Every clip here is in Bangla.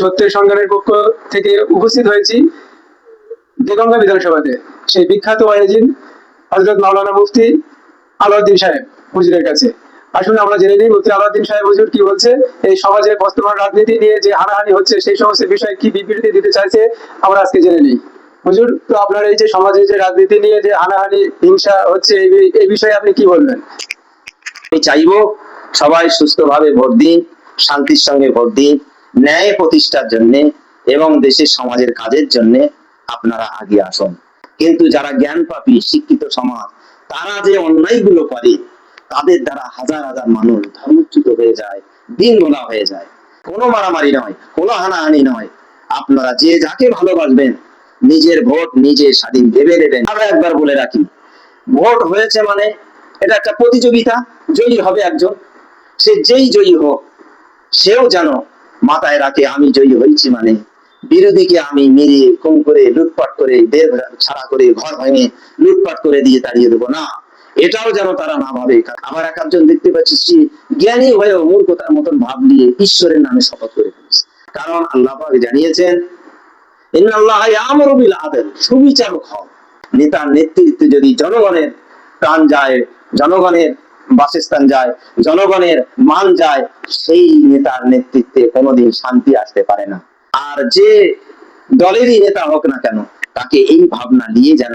সত্যের সংগ্রামের পক্ষ থেকে উপস্থিত হয়েছি দেগঙ্গা বিধানসভাতে সেই বিখ্যাত ওয়াইজিন হযরত মাওলানা মুফতি আলাউদ্দিন সাহেব হুজুরের কাছে। আসলে আমরা জেনে নিই মুফতি আলাউদ্দিন সাহেব হুজুর কি বলছে, এই সমাজে বর্তমান রাজনীতি নিয়ে যে হানাহানি হচ্ছে সেই সমস্ত বিষয়ে কি বিবৃতি দিতে চাইছে আমরা আজকে জেনে নিই। হুজুর, তো আপনার এই যে সমাজে যে রাজনীতি নিয়ে যে হানাহানি হিংসা হচ্ছে এই বিষয়ে আপনি কি বলবেন? আমি চাইবো সবাই সুস্থভাবে ভোট দিন, শান্তির সঙ্গে ভোট দিন, ন্যায় প্রতিষ্ঠার জন্য এবং দেশের সমাজের কাজের জন্য আপনারা আগে আসুন। কিন্তু যারা জ্ঞান পাপী শিক্ষিত সমাজ, তারা যে অন্যায়গুলো করে, তাদের দ্বারা হাজার হাজার মানুষ ধর্মচ্যুত হয়ে যায়, দিন গোলা হয়ে যায়। কোনো মারামারি নয়, কোনো হানাহানি নয়। আপনারা যে যাকে ভালোবাসবেন, নিজের ভোট নিজে স্বাধীন ভেবে নেবেন। আরো একবার বলে রাখি, ভোট হয়েছে মানে এটা একটা প্রতিযোগিতা, জয়ী হবে একজন। সে যেই জয়ী হোক, সেও যেন মাথায় রাখে আমি জয়ী হয়েছি মানে বিরোধীকে আমি মেরে খুন করে লুটপাট করে বের ছাড়া করে ঘর ভেঙে লুটপাট করে দিয়ে তাড়িয়ে দেবো না, এটাও যেন তারা না ভাবে। আবার এক একজন দেখতে পাচ্ছি সে জ্ঞানী হয়েও মূর্খতার মতন ভাব নিয়ে ঈশ্বরের নামে শপথ করে ফেলেছে। কারণ আল্লাহ পাক জানিয়েছেন, ইন্নাল্লাহা ইয়ামুরু বিল আদল, সুবিচারক হও। নেতার নেতৃত্বে যদি জনগণের প্রাণ যায়, জনগণের বাসস্থান যায়, জনগণের মান যায়, সেই নেতার নেতৃত্বে কোনোদিন শান্তি আসতে পারে না। আর যে দলেরই নেতা হোক না কেন, তাকে এই ভাবনা নিয়ে যেন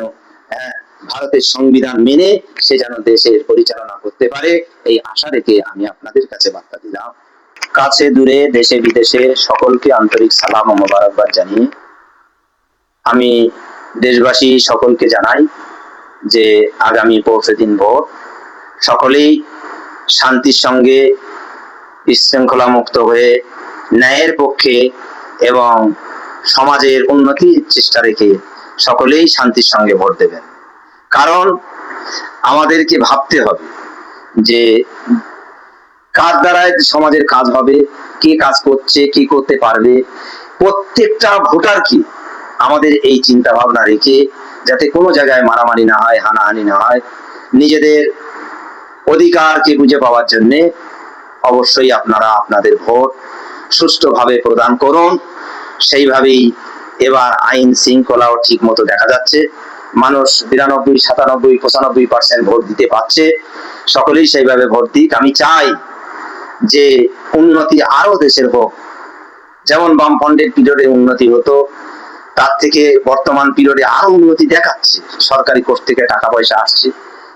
ভারতের সংবিধান মেনে সে যেন দেশের পরিচালনা করতে পারে, এই আশা রেখে আমি আপনাদের কাছে বার্তা দিলাম। কাছে দূরে দেশে বিদেশে সকলকে আন্তরিক সালাম ও মোবারকবাদ জানিয়ে আমি দেশবাসী সকলকে জানাই যে আগামী পরশু দিন ভোট, সকলেই শান্তির সঙ্গে বিশৃঙ্খলা মুক্ত হয়ে ন্যায়ের পক্ষে এবং সমাজের উন্নতির চেষ্টা রেখে সকলেই শান্তির সঙ্গে ভোট দেবেন। কারণ আমাদেরকে ভাবতে হবে যে কার দ্বারাই সমাজের কাজ হবে, কে কাজ করছে, কি করতে পারবে। প্রত্যেকটা ভোটারকে আমাদের এই চিন্তা ভাবনা রেখে যাতে কোনো জায়গায় মারামারি না হয়, হানাহানি না হয়, নিজেদের অধিকারকে বুঝে পাওয়ার জন্য অবশ্যই আপনারা আপনাদের ভোট সুষ্ঠুভাবে প্রদান করুন। সেইভাবেই এবার আইন শৃঙ্খলাও ঠিক মতো দেখা যাচ্ছে। মানুষ 92, 97, 95% ভোট দিতে পারছে। সকলেই সেইভাবে ভোট দিক। আমি চাই যে উন্নতি আরো দেশের হোক। যেমন বামফ্রন্টের পিরিয়ডে উন্নতি হতো, তার থেকে বর্তমান পিরিয়ডে আরো উন্নতি দেখাচ্ছে। সরকারি কোষ থেকে টাকা পয়সা আসছে।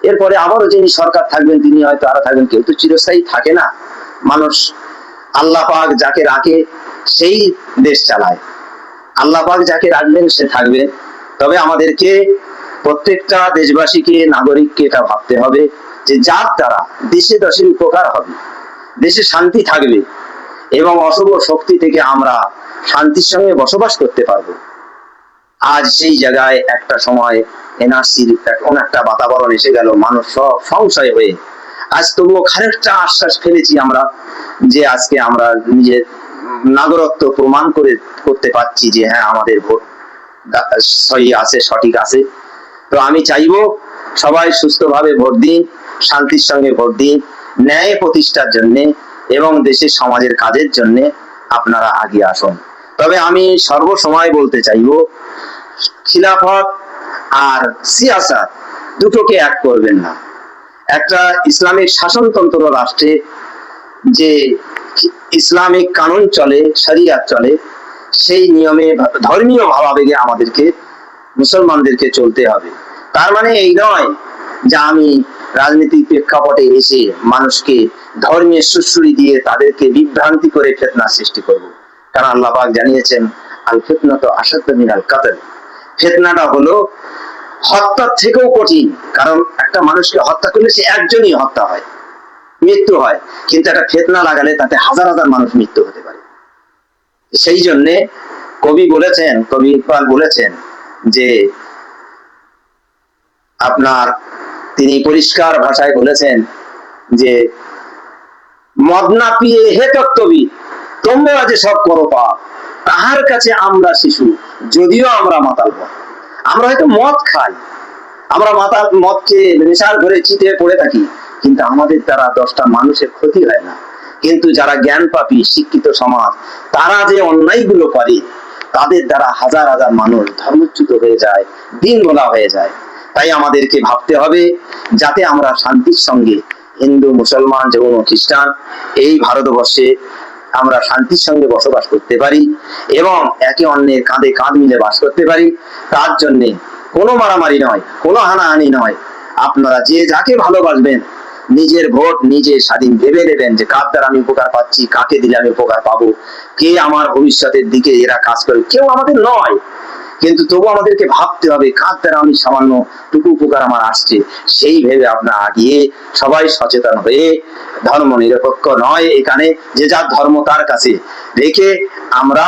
এরপরে আবারও যিনি সরকার থাকবেন তিনি হয়তো আরো থাকবেন, কেউ তো চিরস্থায়ী থাকে না। মানুষ আল্লাহ পাক যাকে রাখে সেই দেশ চালায়, আল্লাহ পাক যাকে রাখবেন সে থাকবে। তবে আমাদেরকে প্রত্যেকটা দেশবাসীকে, নাগরিককে এটা ভাবতে হবে যে যার দ্বারা দেশে দেশের উপকার হবে, দেশে শান্তি থাকবে এবং অশুভ শক্তি থেকে আমরা শান্তির সঙ্গে বসবাস করতে পারবো। আজ সেই জায়গায় একটা সময় এনআরসির কোন একটা বাতাবরণ এসে গেল, মানুষ সব সংশয় হয়ে। আজ তবুও খানিকটা আশ্বাস ফেলেছি আমরা যে আজকে আমরা নিজের নাগরিকত্ব প্রমাণ করতে পারছি যে হ্যাঁ আমাদের ভোট সহি আছে, সঠিক আছে। তো আমি চাইবো সবাই সুস্থভাবে ভোট দিন, শান্তির সঙ্গে ভোট দিন, ন্যায় প্রতিষ্ঠার জন্য এবং দেশের সমাজের কাজের জন্য আপনারা আগে আসুন। তবে আমি সর্বসময় বলতে চাইবো, খিলাফত আর সিয়াসাত দুটোকে এক করবেন না। একটা ইসলামিক শাসনতন্ত্র রাষ্ট্রে যে ইসলামিক কানুন চলে, শরিয়াত চলে, সেই নিয়মে ধর্মীয় ভাবাবেগে আমাদেরকে মুসলমানদেরকে চলতে হবে। তার মানে এই নয় যে আমি রাজনীতির প্রেক্ষাপটে এসে মানুষকে ধর্মীয় সুশ্রুতি দিয়ে তাদেরকে বিভ্রান্তি করে ফিতনা সৃষ্টি করব। কারণ আল্লাহ পাক জানিয়েছেন, আল ফিতনাতু আশাদ্দু মিনাল কাতল। ফিতনাটা হলো হত্যার থেকেও কঠিন। কারণ একটা মানুষকে হত্যা করলে সে একজনই হত্যা হয়, মৃত্যু হয়, কিন্তু একটা ফিতনা লাগালে তাতে হাজার হাজার মানুষ মৃত্যু হতে পারে। সেই জন্য কবি ইকবাল বলেছেন যে আপনার তিনি পরিষ্কার ভাষায় বলেছেন যে মদ না পিয়ে হে তত্ত্ববিদ, তোমরা যে সব করো পাপ, তাহার কাছে আমরা শিশু, যদিও আমরা মাতাল। আমরা হয়তো মদ খাই, আমরা মদ খেয়ে নেশার ঘরে চিতে পড়ে থাকি, কিন্তু আমাদের দ্বারা 10টা মানুষের ক্ষতি হয় না। কিন্তু যারা জ্ঞান পাপী শিক্ষিত সমাজ, তারা যে অন্যায়গুলো করে, তাদের দ্বারা হাজার হাজার মানুষ ধর্মচ্যুত হয়ে যায়, দিন গোলা হয়ে যায়। তাই আমাদেরকে ভাবতে হবে যাতে আমরা শান্তির সঙ্গে হিন্দু, মুসলমান, জৈন, খ্রিস্টান এই ভারতবর্ষে আমরা শান্তির সঙ্গে বসবাস করতে পারি এবং একে অন্যের কাঁধে কাঁধ মিলে বাস করতে পারি। তার জন্য কোনো মারামারি নয়, কোনো হানাহানি নয়। আপনারা যে যাকে ভালোবাসবেন, নিজের ভোট নিজে স্বাধীন ভেবে নেবেন যে কার দ্বারা আমি উপকার পাচ্ছি, কাকে দিলে আমি উপকার পাবো, কে আমার ভবিষ্যতের দিকে এরা কাজ করে। কেউ আমাদের নয়, কিন্তু তবু আমাদেরকে ভাবতে হবে কার দ্বারা আমি সামান্য টুকু উপকার আমার আসছে, সেই ভেবে আপনারা আগিয়ে সবাই সচেতন হয়ে ধর্ম নিরপেক্ষ নয়, এখানে যে যার ধর্ম তার কাছে রেখে আমরা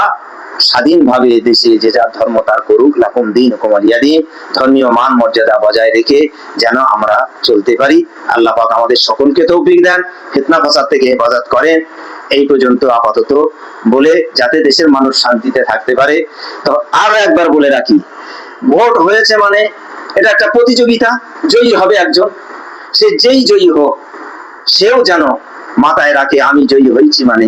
স্বাধীনভাবে দেশে যে যার ধর্ম তার করুক, লাকুম দীনুকুম ওয়ালিয়া দীন, ধর্মীয় মান মর্যাদা বজায় রেখে যেন আমরা চলতে পারি। আল্লাহ পাক আমাদের সকলকে তৌফিক দেন, ফিতনা ফাসাদ থেকে হেফাজত করেন। এই পর্যন্ত আপাতত বলে যাতে দেশের মানুষ শান্তিতে থাকতে পারে। তো আরো একবার বলে রাখি, ভোট হয়েছে মানে এটা একটা প্রতিযোগিতা, জয়ী হবে একজন। সে যেই জয়ী হোক, সেও যেন মাথায় রাখে আমি জয়ী হয়েছি মানে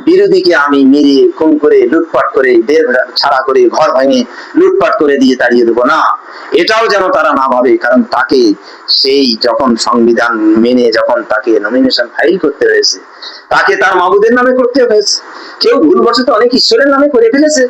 বিরোধীকে আমি মেরে খুন করে লুটপাট করে দেড় ছাড়া করে ঘর ভেঙে লুটপাট করে দিয়ে তাড়িয়ে দেবো না, এটাও যেন তারা না ভাবে। কারণ তাকে সেই যখন সংবিধান মেনে যখন তাকে নমিনেশন ফাইল করতে হয়েছে, তাকে তার মাবুদের নামে করতে হয়েছে। কেউ ভুলবশত অনেক ঈশ্বরের নামে করে ফেলেছে,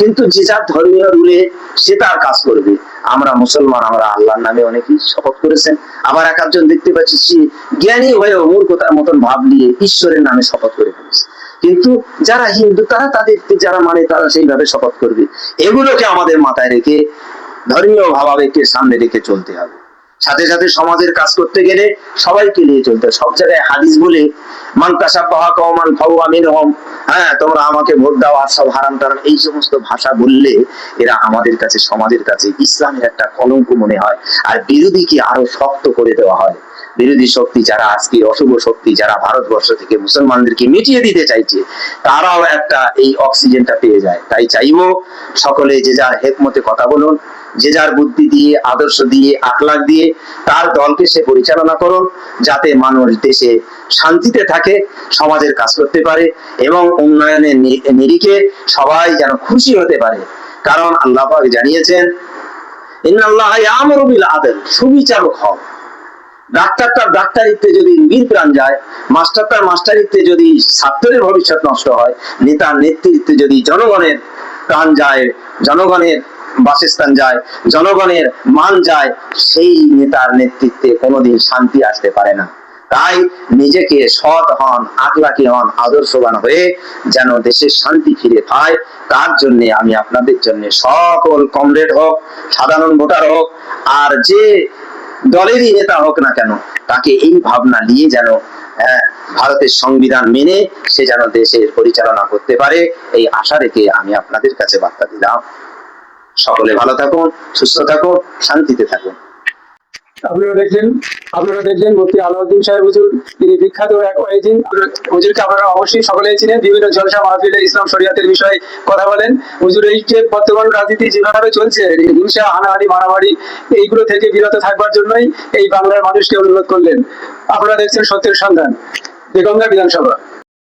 কিন্তু যে যার ধর্মীয় রুলে সে তার কাজ করবে। আমরা মুসলমান, আমরা আল্লাহর নামে অনেকেই শপথ করেছেন। আবার এক একজন দেখতে পাচ্ছি সে জ্ঞানী হয়েও মূর্খতার মতন ভাব নিয়ে ঈশ্বরের নামে শপথ করে ফেলেছে। কিন্তু যারা হিন্দু তারা তাদের যারা মানে তারা সেইভাবে শপথ করবে। এগুলোকে আমাদের মাথায় রেখে ধর্মীয় ভাবাবেগকে সামনে রেখে চলতে হবে। সাথে সাথে সমাজের কাজ করতে গেলে সবাইকে নিয়ে চলতে হবে। সব জায়গায় হাদিস বলে মান তাশাব্বাহা কওমান ফাহুয়া মিনহুম, হ্যাঁ তোমরা আমাকে ভোট দাও আর সব হারাম টারাম, এই সমস্ত ভাষা বললে এরা আমাদের কাছে, সমাজের কাছে ইসলামের একটা কলঙ্ক মনে হয়, আর বিরোধীকে আরো শক্ত করে দেওয়া হয়। বিরোধী শক্তি যারা আজকে অশুভ শক্তি, যারা ভারতবর্ষ থেকে মুসলমানদেরকে মিটিয়ে দিতে চাইছে, তারাও একটা এই অক্সিজেনটা পেয়ে যায়। তাই চাইবো সকলে যে যার হেকমতে কথা বলুন, যে যার বুদ্ধি দিয়ে, আদর্শ দিয়ে, আখলাক দিয়ে তার দলকে সে পরিচালনা করুন, যাতে মানুষ দেশে শান্তিতে থাকে, সমাজের কাজ করতে পারে এবং উন্নয়নের নিরিখে সবাই যেন খুশি হতে পারে। কারণ আল্লাহ পাক জানিয়েছেন ইন্নাল্লাহা ইয়ামুরু বিল আদল, সুবিচারক হও। ডাক্তার তার ডাক্তারিতে যদি রোগীর প্রাণ যায়, মাস্টার তার মাস্টারিতে যদি ছাত্রের ভবিষ্যৎ নষ্ট হয়, নেতার নেতৃত্বে যদি জনগণের প্রাণ যায়, জনগণের বাসস্থান যায়, জনগণের মান যায়, সেই নেতার নেতৃত্বে কোনোদিন শান্তি আসতে পারে না। তাই নিজেকে সৎ হন, আখলাকি হন, আদর্শবান হয়ে যেন দেশের শান্তি ফিরে পায়, তার জন্য আমি আপনাদের জন্য সকল কমরেড হোক, সাধারণ ভোটার হোক, আর যে দলেরই নেতা হোক না কেন, তাকে এই ভাবনা নিয়ে যেন ভারতের সংবিধান মেনে সে যেন দেশের পরিচালনা করতে পারে, এই আশা রেখে আমি আপনাদের কাছে বার্তা দিলাম। সকলে ভালো থাকুন, সুস্থ থাকুন, শান্তিতে থাকুন। আপনারা দেখলেন মুফতি আলাউদ্দিন সাহেব হুজুর, তিনি বিখ্যাত এক ওয়াইজি। হুজুরকে আপনারা অবশ্যই সকলেই চিনেন, বিভিন্ন জলসা মাহফিলে ইসলাম শরিয়াতের বিষয়ে কথা বলেন। হুজুর এই যে বর্তমান রাজনীতি যেভাবে চলছে, হিংসা, হানাহানি, মারামারি, এইগুলো থেকে বিরত থাকবার জন্যই এই বাংলার মানুষকে অনুরোধ করলেন। আপনারা দেখছেন সত্যের সন্ধান, দেগঙ্গা বিধানসভা।